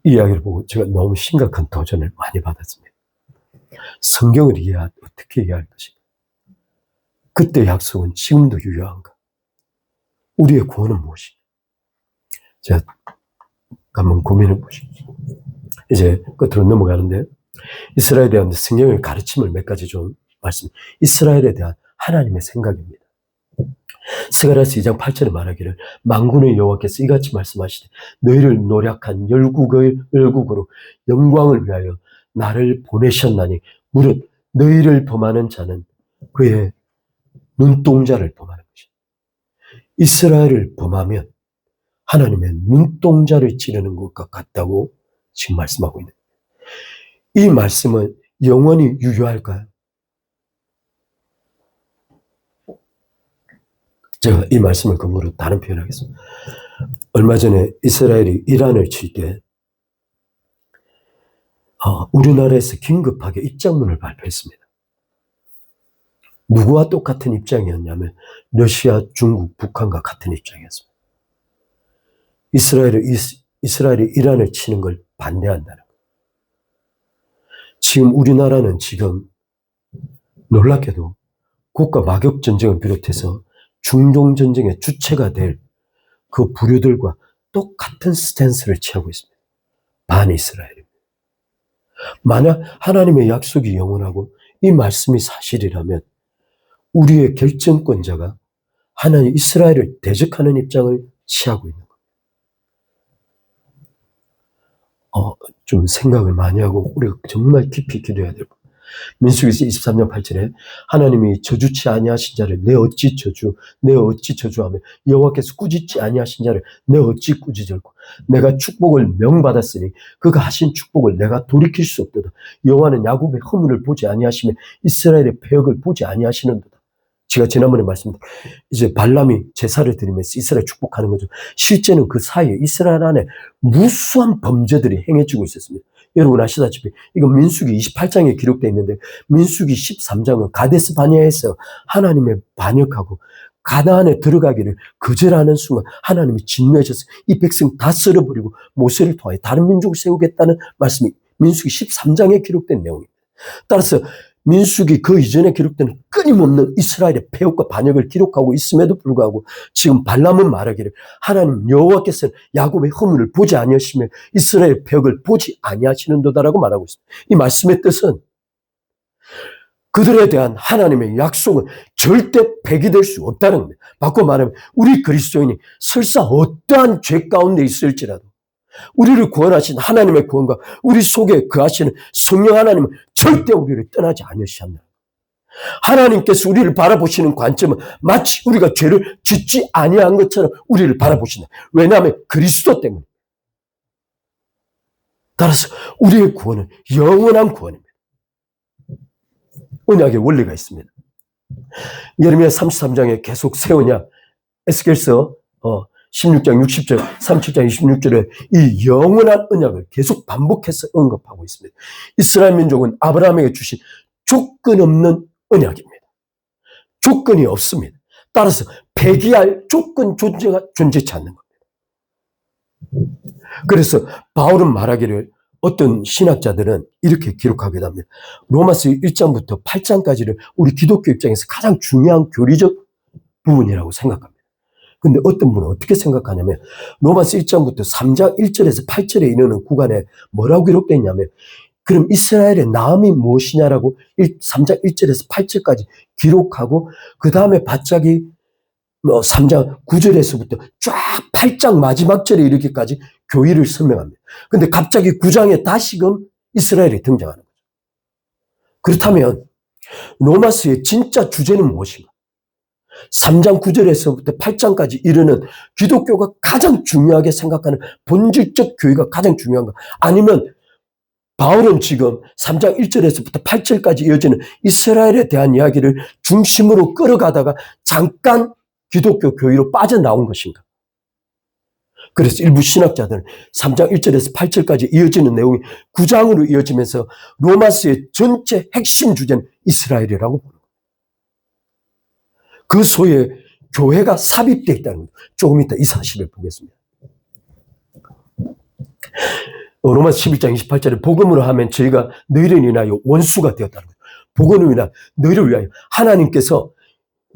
이 이야기를 보고 제가 너무 심각한 도전을 많이 받았습니다. 성경을 어떻게 이해할 것인가? 그때 약속은 지금도 유효한가? 우리의 구원은 무엇인가? 제가 한번 고민해 보십시오. 이제 끝으로 넘어가는데, 이스라엘에 대한 성경의 가르침을 몇 가지 좀 말씀. 이스라엘에 대한 하나님의 생각입니다. 스가랴서 2장 8절에 말하기를 만군의 여호와께서 이같이 말씀하시되 너희를 노력한 열국으로 영광을 위하여 나를 보내셨나니 무릇 너희를 범하는 자는 그의 눈동자를 범하는 것이다. 이스라엘을 범하면 하나님의 눈동자를 찌르는 것과 같다고 지금 말씀하고 있는 거예요. 이 말씀은 영원히 유효할까요? 제가 이 말씀을 근거로 다른 표현하겠습니다. 얼마 전에 이스라엘이 이란을 칠 때 우리나라에서 긴급하게 입장문을 발표했습니다. 누구와 똑같은 입장이었냐면 러시아, 중국, 북한과 같은 입장이었습니다. 이스라엘이 이란을 치는 걸 반대한다는 거예요. 지금 우리나라는 지금 놀랍게도 국가 마격 전쟁을 비롯해서 중동 전쟁의 주체가 될 그 부류들과 똑같은 스탠스를 취하고 있습니다. 반이스라엘입니다. 만약 하나님의 약속이 영원하고 이 말씀이 사실이라면 우리의 결정권자가 하나님 이스라엘을 대적하는 입장을 취하고 있는 겁니다. 좀 생각을 많이 하고 우리가 정말 깊이 기도해야 되고, 민수기서 23장 8절에 하나님이 저주치 아니하신 자를 내 어찌 저주하며 여호와께서 꾸짖지 아니하신 자를 내 어찌 꾸짖을꼬. 내가 축복을 명받았으니 그가 하신 축복을 내가 돌이킬 수 없도다. 여호와는 야곱의 허물을 보지 아니하시며 이스라엘의 패역을 보지 아니하시는도다. 제가 지난번에 말씀드린 이제 발람이 제사를 드리면서 이스라엘 축복하는 거죠. 실제는 그 사이에 이스라엘 안에 무수한 범죄들이 행해지고 있었습니다. 여러분 아시다시피 이거 민수기 28장에 기록되어 있는데 민수기 13장은 가데스 바네아에서 하나님의 반역하고 가나안에 들어가기를 거절하는 순간 하나님이 진노하셔서 이 백성 다 쓸어버리고 모세를 통하여 다른 민족을 세우겠다는 말씀이 민수기 13장에 기록된 내용입니다. 따라서 민수기 그 이전에 기록된 끊임없는 이스라엘의 패역과 반역을 기록하고 있음에도 불구하고 지금 발람은 말하기를 하나님 여호와께서는 야곱의 허물을 보지 아니하시며 이스라엘의 패역을 보지 아니하시는도다라고 말하고 있습니다. 이 말씀의 뜻은 그들에 대한 하나님의 약속은 절대 폐기될 수 없다는 겁니다. 바꿔 말하면 우리 그리스도인이 설사 어떠한 죄 가운데 있을지라도 우리를 구원하신 하나님의 구원과 우리 속에 거하시는 성령 하나님은 절대 우리를 떠나지 않으셨나. 하나님께서 우리를 바라보시는 관점은 마치 우리가 죄를 짓지 아니한 것처럼 우리를 바라보신다. 왜냐하면 그리스도 때문에. 따라서 우리의 구원은 영원한 구원입니다. 언약의 원리가 있습니다. 예레미야 33장에 계속 새 언약, 에스겔서 16장 60절, 37장 26절에 이 영원한 언약을 계속 반복해서 언급하고 있습니다. 이스라엘 민족은 아브라함에게 주신 조건 없는 언약입니다. 조건이 없습니다. 따라서 폐기할 조건 존재가 존재치 않는 겁니다. 그래서 바울은 말하기를 어떤 신학자들은 이렇게 기록하기도 합니다. 로마서 1장부터 8장까지를 우리 기독교 입장에서 가장 중요한 교리적 부분이라고 생각합니다. 근데 어떤 분은 어떻게 생각하냐면 로마서 1장부터 3장 1절에서 8절에 이르는 구간에 뭐라고 기록되어 있냐면 그럼 이스라엘의 나음이 무엇이냐라고 3장 1절에서 8절까지 기록하고 그 다음에 바짝이 3장 9절에서부터 쫙 8장 마지막 절에 이르기까지 교의를 설명합니다. 근데 갑자기 9장에 다시금 이스라엘이 등장하는 거죠. 그렇다면 로마서의 진짜 주제는 무엇인가? 3장 9절에서부터 8장까지 이르는 기독교가 가장 중요하게 생각하는 본질적 교회가 가장 중요한가? 아니면 바울은 지금 3장 1절에서부터 8절까지 이어지는 이스라엘에 대한 이야기를 중심으로 끌어가다가 잠깐 기독교 교회로 빠져나온 것인가? 그래서 일부 신학자들은 3장 1절에서 8절까지 이어지는 내용이 9장으로 이어지면서 로마서의 전체 핵심 주제는 이스라엘이라고 보는 거예요. 그 소에 교회가 삽입되어 있다는 거예요. 조금 이따 이 사실을 보겠습니다. 로마서 11장 28절에 복음으로 하면 저희가 너희를 인하여 원수가 되었다는 거예요. 복음으로 인하여 너희를 위하여 하나님께서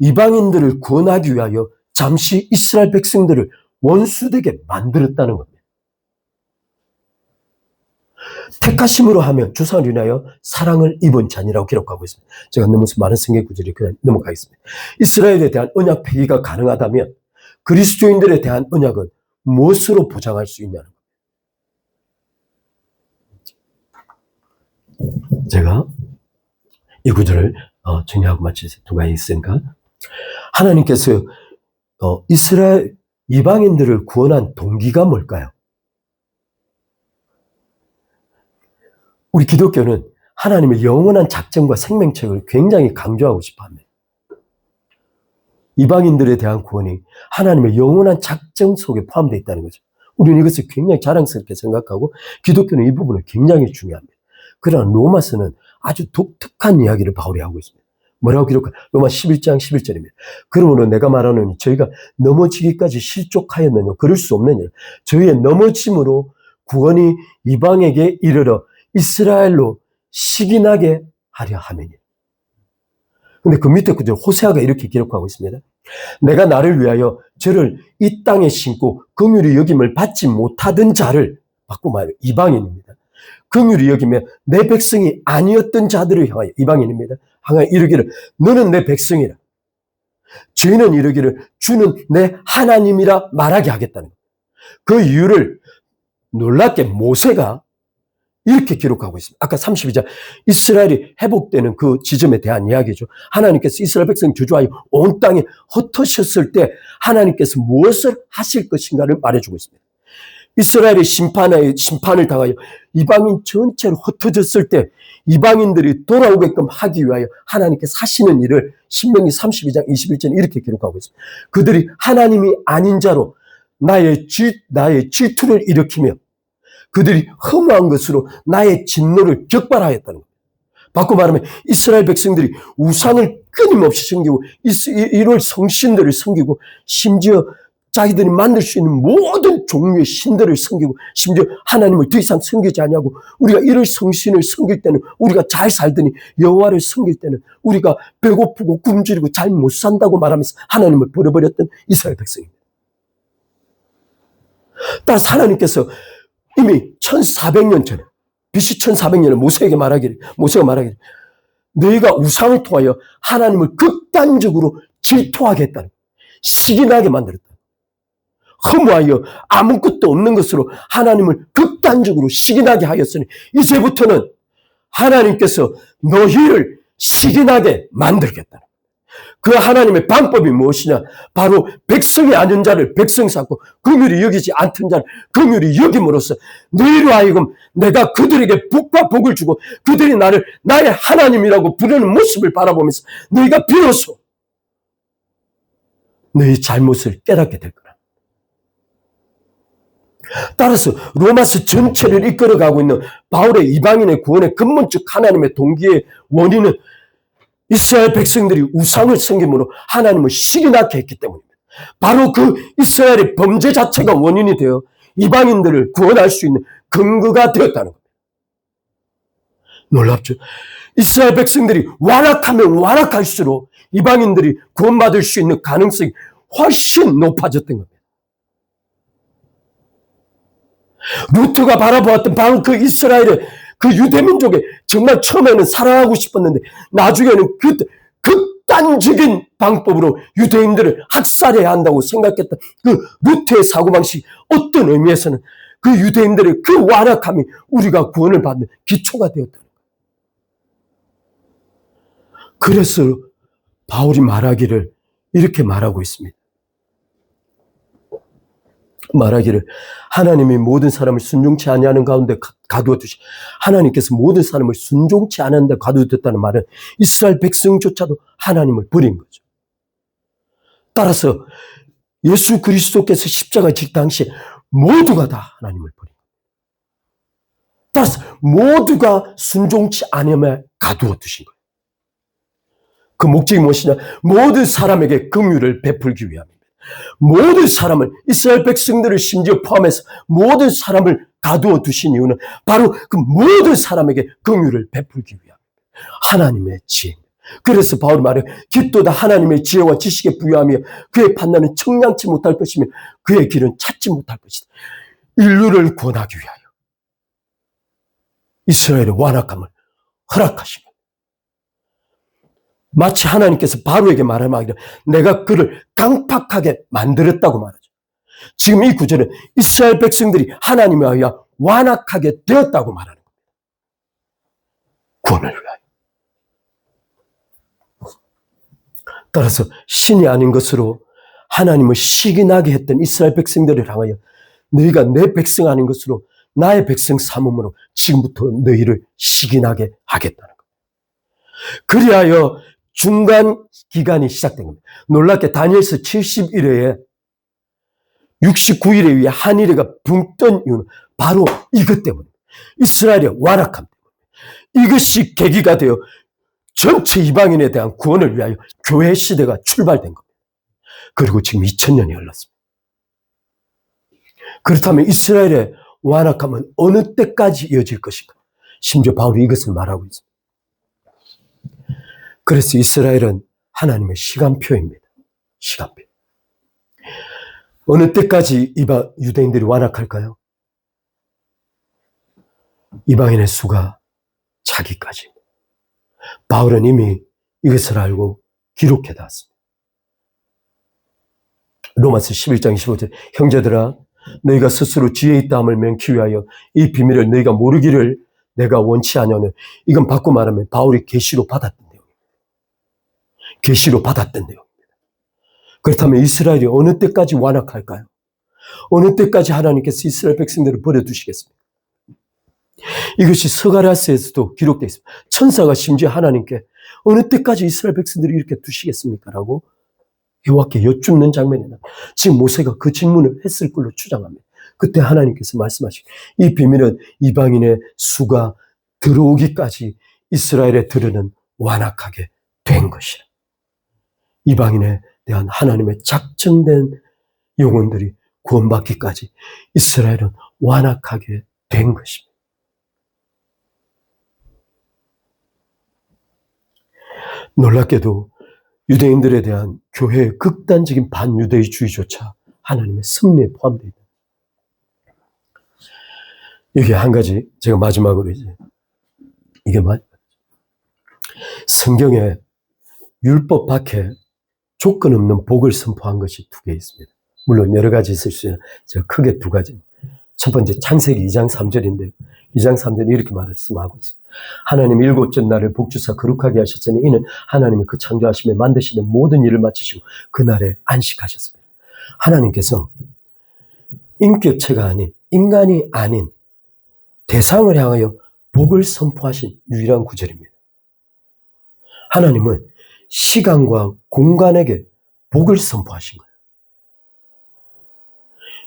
이방인들을 구원하기 위하여 잠시 이스라엘 백성들을 원수되게 만들었다는 겁니다. 택하심으로 하면 조상을 인하여 사랑을 입은 자니라고 기록하고 있습니다. 제가 너무 많은 성경 구절이 그냥 넘어가겠습니다. 이스라엘에 대한 언약 폐기가 가능하다면 그리스도인들에 대한 언약은 무엇으로 보장할 수 있냐는 겁니다. 제가 이 구절을 정리하고 마칠 두 가지 있으니까 하나님께서 이스라엘 이방인들을 구원한 동기가 뭘까요? 우리 기독교는 하나님의 영원한 작정과 생명책을 굉장히 강조하고 싶어 합니다. 이방인들에 대한 구원이 하나님의 영원한 작정 속에 포함되어 있다는 거죠. 우리는 이것을 굉장히 자랑스럽게 생각하고 기독교는 이 부분을 굉장히 중요합니다. 그러나 로마서는 아주 독특한 이야기를 바울이 하고 있습니다. 뭐라고 기록한? 로마 11장 11절입니다. 그러므로 내가 말하노니 저희가 넘어지기까지 실족하였느냐? 그럴 수 없느냐? 저희의 넘어짐으로 구원이 이방에게 이르러 이스라엘로 시기나게 하려 함이니. 근데 그 밑에 구절 호세아가 이렇게 기록하고 있습니다. 내가 나를 위하여 저를 이 땅에 심고 긍휼히 여김을 받지 못하던 자를 바꾸고 말해요. 이방인입니다. 긍휼히 여기며 내 백성이 아니었던 자들을 향하여 이방인입니다. 향하여 이르기를 너는 내 백성이라. 저희는 이르기를 주는 내 하나님이라 말하게 하겠다는 거예요. 그 이유를 놀랍게 모세가 이렇게 기록하고 있습니다. 아까 32장 이스라엘이 회복되는 그 지점에 대한 이야기죠. 하나님께서 이스라엘 백성 저주하여 온 땅에 흩으셨을 때 하나님께서 무엇을 하실 것인가를 말해주고 있습니다. 이스라엘이 심판을 당하여 이방인 전체로 흩어졌을 때 이방인들이 돌아오게끔 하기 위하여 하나님께서 하시는 일을 신명기 32장 21절에 이렇게 기록하고 있습니다. 그들이 하나님이 아닌 자로 나의 질투를 일으키며 그들이 허무한 것으로 나의 진노를 격발하였다는 겁니다. 바꿔 말하면 이스라엘 백성들이 우상을 끊임없이 섬기고 이런 성신들을 섬기고 심지어 자기들이 만들 수 있는 모든 종류의 신들을 섬기고 심지어 하나님을 더 이상 섬기지 않냐고 우리가 이런 성신을 섬길 때는 우리가 잘 살더니 여호와를 섬길 때는 우리가 배고프고 굶주리고 잘 못 산다고 말하면서 하나님을 버려버렸던 이스라엘 백성입니다. 따라서 하나님께서 이미 1400년 전에 BC 1400년에 모세가 말하기를 너희가 우상을 통하여 하나님을 극단적으로 질투하게 했다는 거예요. 시기나게 만들었다. 허무하여 아무것도 없는 것으로 하나님을 극단적으로 시기나게 하였으니 이제부터는 하나님께서 너희를 시기나게 만들겠다. 그 하나님의 방법이 무엇이냐? 바로 백성이 아닌 자를 백성 삼고 긍휼히 여기지 않던 자를 긍휼히 여김으로써 너희로 하여금 내가 그들에게 복과 복을 주고 그들이 나를 나의 하나님이라고 부르는 모습을 바라보면서 너희가 비로소 너희 잘못을 깨닫게 될 거라. 따라서 로마서 전체를 이끌어가고 있는 바울의 이방인의 구원의 근본적 하나님의 동기의 원인은 이스라엘 백성들이 우상을 섬김으로 하나님을 시기나게 했기 때문입니다. 바로 그 이스라엘의 범죄 자체가 원인이 되어 이방인들을 구원할 수 있는 근거가 되었다는 겁니다. 놀랍죠? 이스라엘 백성들이 완악하면 완악할수록 이방인들이 구원받을 수 있는 가능성이 훨씬 높아졌던 겁니다. 루트가 바라보았던 바로 그 이스라엘의 그 유대민족에 정말 처음에는 사랑하고 싶었는데 나중에는 그 극단적인 방법으로 유대인들을 학살해야 한다고 생각했던 그 루트의 사고방식이 어떤 의미에서는 그 유대인들의 그 완악함이 우리가 구원을 받는 기초가 되었다는 거예요. 그래서 바울이 말하기를 이렇게 말하고 있습니다. 말하기를 하나님이 모든 사람을 순종치 아니하는 가운데 가두어 두시 하나님께서 모든 사람을 순종치 않았는데 가두어 뒀다는 말은 이스라엘 백성조차도 하나님을 버린 거죠. 따라서 예수 그리스도께서 십자가 질 당시에 모두가 다 하나님을 버린 거예요. 따라서 모두가 순종치 않으며 가두어 두신 거예요. 그 목적이 무엇이냐? 모든 사람에게 긍휼을 베풀기 위함입니다. 모든 사람을 이스라엘 백성들을 심지어 포함해서 모든 사람을 가두어 두신 이유는 바로 그 모든 사람에게 긍휼을 베풀기 위함. 하나님의 지혜. 그래서 바울이 말해요. 깊도다 하나님의 지혜와 지식에 부유하며 그의 판단은 청량치 못할 것이며 그의 길은 찾지 못할 것이다. 인류를 구원하기 위하여 이스라엘의 완악함을 허락하시며 마치 하나님께서 바로에게 말하기를 내가 그를 강팍하게 만들었다고 말하죠. 지금 이 구절은 이스라엘 백성들이 하나님에 의하여 완악하게 되었다고 말하는 겁니다. 구원을 위하여. 따라서 신이 아닌 것으로 하나님을 시기나게 했던 이스라엘 백성들을 향하여 너희가 내 백성 아닌 것으로 나의 백성 삼음으로 지금부터 너희를 시기나게 하겠다는 겁니다. 그리하여 중간 기간이 시작된 겁니다. 놀랍게 다니엘서 71회에 69일에 의해 한일회가 붕 뜬 이유는 바로 이것 때문입니다. 이스라엘의 완악함 때문에. 이것이 계기가 되어 전체 이방인에 대한 구원을 위하여 교회 시대가 출발된 겁니다. 그리고 지금 2000년이 흘렀습니다. 그렇다면 이스라엘의 완악함은 어느 때까지 이어질 것인가? 심지어 바울이 이것을 말하고 있습니다. 그래서 이스라엘은 하나님의 시간표입니다. 시간표. 어느 때까지 유대인들이 완악할까요? 이방인의 수가 차기까지. 바울은 이미 이것을 알고 기록해놨습니다. 로마서 11장 25절 형제들아 너희가 스스로 지혜 있다함을 명키 위하여 이 비밀을 너희가 모르기를 내가 원치 않으면 이건 바꿔 말하면 바울이 계시로 받았던 내용입니다. 계시로 받았던 내용입니다. 그렇다면 이스라엘이 어느 때까지 완악할까요? 어느 때까지 하나님께서 이스라엘 백성들을 버려두시겠습니까? 이것이 스가랴서에서도 기록되어 있습니다. 천사가 심지어 하나님께 어느 때까지 이스라엘 백성들을 이렇게 두시겠습니까? 라고 여호와께 여쭙는 장면이 나옵니다. 지금 모세가 그 질문을 했을 걸로 추정합니다. 그때 하나님께서 말씀하시고 이 비밀은 이방인의 수가 들어오기까지 이스라엘의 들으는 완악하게 된 것이라. 이방인에 대한 하나님의 작정된 영혼들이 구원받기까지 이스라엘은 완악하게 된 것입니다. 놀랍게도 유대인들에 대한 교회의 극단적인 반유대주의조차 하나님의 섭리에 포함되어 있다. 이게 한 가지 제가 마지막으로 이게 성경에 율법 밖에 조건 없는 복을 선포한 것이 두 개 있습니다. 물론 여러 가지 있을 수 있는 제가 크게 두 가지. 첫 번째 창세기 2장 3절인데 2장 3절에 이렇게 말씀하고 있습니다. 하나님 일곱째 날을 복주사 거룩하게 하셨으니 이는 하나님이 그 창조하심에 만드시는 모든 일을 마치시고 그날에 안식하셨습니다. 하나님께서 인격체가 아닌 인간이 아닌 대상을 향하여 복을 선포하신 유일한 구절입니다. 하나님은 시간과 공간에게 복을 선포하신 거예요.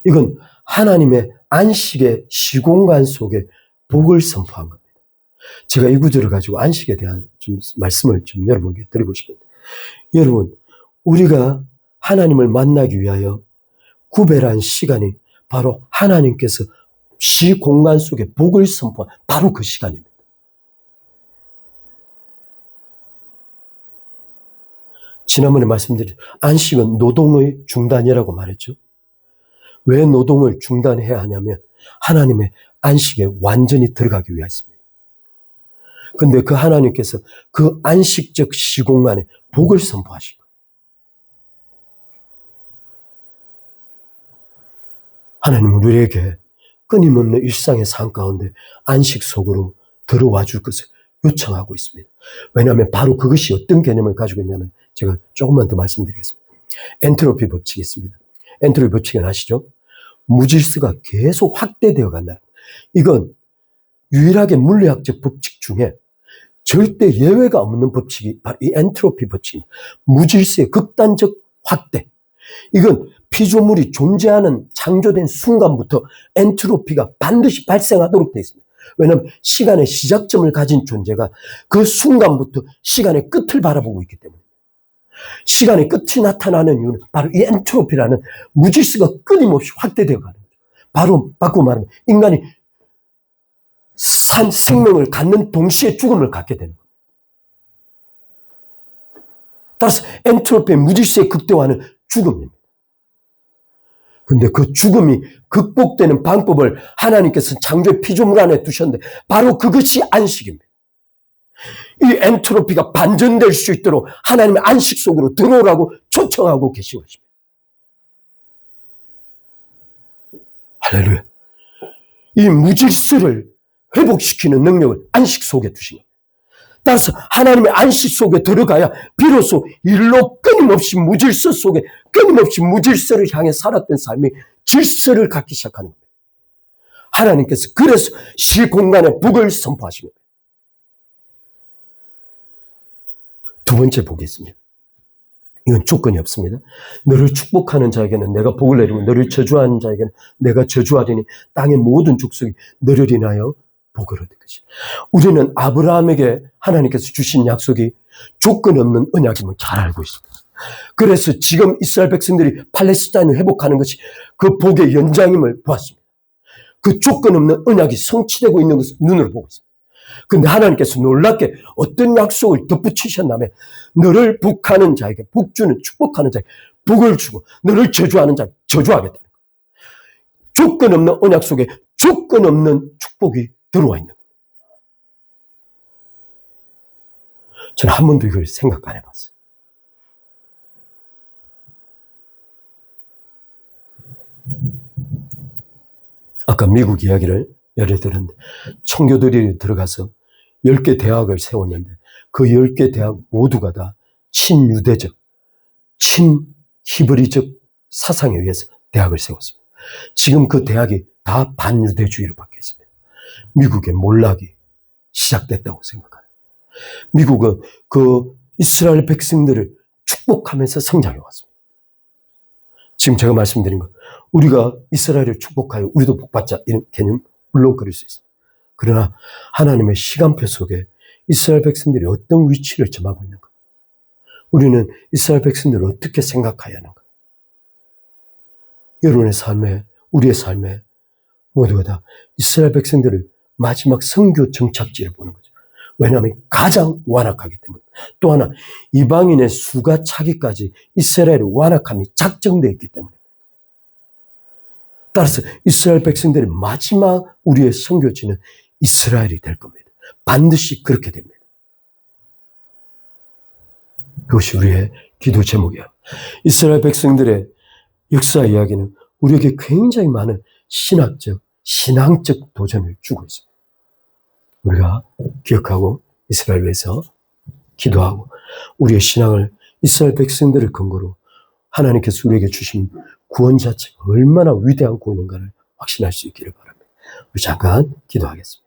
이건 하나님의 안식의 시공간 속에 복을 선포한 겁니다. 제가 이 구절을 가지고 안식에 대한 좀 말씀을 좀 여러분께 드리고 싶은데, 여러분, 우리가 하나님을 만나기 위하여 구별한 시간이 바로 하나님께서 시공간 속에 복을 선포한 바로 그 시간입니다. 지난번에 말씀드린 안식은 노동의 중단이라고 말했죠. 왜 노동을 중단해야 하냐면 하나님의 안식에 완전히 들어가기 위해서입니다. 근데 그 하나님께서 그 안식적 시공간에 복을 선포하신 거예요. 하나님은 우리에게 끊임없는 일상의 삶 가운데 안식 속으로 들어와 줄 것을 요청하고 있습니다. 왜냐하면 바로 그것이 어떤 개념을 가지고 있냐면 제가 조금만 더 말씀드리겠습니다. 엔트로피 법칙이 있습니다. 엔트로피 법칙은 아시죠? 무질서가 계속 확대되어 간다. 이건 유일하게 물리학적 법칙 중에 절대 예외가 없는 법칙이 바로 이 엔트로피 법칙입니다. 무질서의 극단적 확대. 이건 피조물이 존재하는 창조된 순간부터 엔트로피가 반드시 발생하도록 되어 있습니다. 왜냐하면 시간의 시작점을 가진 존재가 그 순간부터 시간의 끝을 바라보고 있기 때문에. 시간의 끝이 나타나는 이유는 바로 이 엔트로피라는 무질서가 끊임없이 확대되어 가는 거죠. 바로 바꾸고 말하면 인간이 생명을 갖는 동시에 죽음을 갖게 되는 겁니다. 따라서 엔트로피의 무질서의 극대화는 죽음입니다. 근데 그 죽음이 극복되는 방법을 하나님께서 창조의 피조물 안에 두셨는데 바로 그것이 안식입니다. 이 엔트로피가 반전될 수 있도록 하나님의 안식 속으로 들어오라고 초청하고 계신 것입니다. 할렐루야. 이 무질서를 회복시키는 능력을 안식 속에 두신 겁니다. 따라서 하나님의 안식 속에 들어가야 비로소 일로 끊임없이 무질서 속에 끊임없이 무질서를 향해 살았던 삶이 질서를 갖기 시작하는 겁니다. 하나님께서 그래서 시공간에 복을 선포하신 겁니다. 두 번째 복이 있습니다. 이건 조건이 없습니다. 너를 축복하는 자에게는 내가 복을 내리고 너를 저주하는 자에게는 내가 저주하리니 땅의 모든 족속이 너를 인하여 복을 얻을 것이다. 우리는 아브라함에게 하나님께서 주신 약속이 조건 없는 언약임을 잘 알고 있습니다. 그래서 지금 이스라엘 백성들이 팔레스타인을 회복하는 것이 그 복의 연장임을 보았습니다. 그 조건 없는 언약이 성취되고 있는 것을 눈으로 보고 있습니다. 그런데 하나님께서 놀랍게 어떤 약속을 덧붙이셨냐면 너를 복하는 자에게 복주는 축복하는 자에게 복을 주고 너를 저주하는 자에게 저주하겠다는 거예요. 조건 없는 언약 속에 조건 없는 축복이 들어와 있는 거예요. 저는 한 번도 이걸 생각 안 해봤어요. 아까 미국 이야기를 예를 들은 청교도들이 들어가서 10개 대학을 세웠는데 그 10개 대학 모두가 다 친유대적, 친히브리적 사상에 의해서 대학을 세웠습니다. 지금 그 대학이 다 반유대주의로 바뀌었습니다. 미국의 몰락이 시작됐다고 생각해요. 미국은 그 이스라엘 백성들을 축복하면서 성장해 왔습니다. 지금 제가 말씀드린 것, 우리가 이스라엘을 축복하여 우리도 복받자 이런 개념 물론 그럴 수 있습니다. 그러나 하나님의 시간표 속에 이스라엘 백성들이 어떤 위치를 점하고 있는가? 우리는 이스라엘 백성들을 어떻게 생각해야 하는가? 여러분의 삶에, 우리의 삶에 모두가 다 이스라엘 백성들을 마지막 선교 정착지를 보는 거죠. 왜냐하면 가장 완악하기 때문에. 또 하나, 이방인의 수가 차기까지 이스라엘의 완악함이 작정되어 있기 때문에. 따라서 이스라엘 백성들의 마지막 우리의 선교지는 이스라엘이 될 겁니다. 반드시 그렇게 됩니다. 그것이 우리의 기도 제목이야. 이스라엘 백성들의 역사 이야기는 우리에게 굉장히 많은 신학적, 신앙적 도전을 주고 있습니다. 우리가 기억하고 이스라엘을 위해서 기도하고 우리의 신앙을 이스라엘 백성들을 근거로 하나님께서 우리에게 주신 구원 자체가 얼마나 위대한 구원인가를 확신할 수 있기를 바랍니다. 우리 잠깐 기도하겠습니다.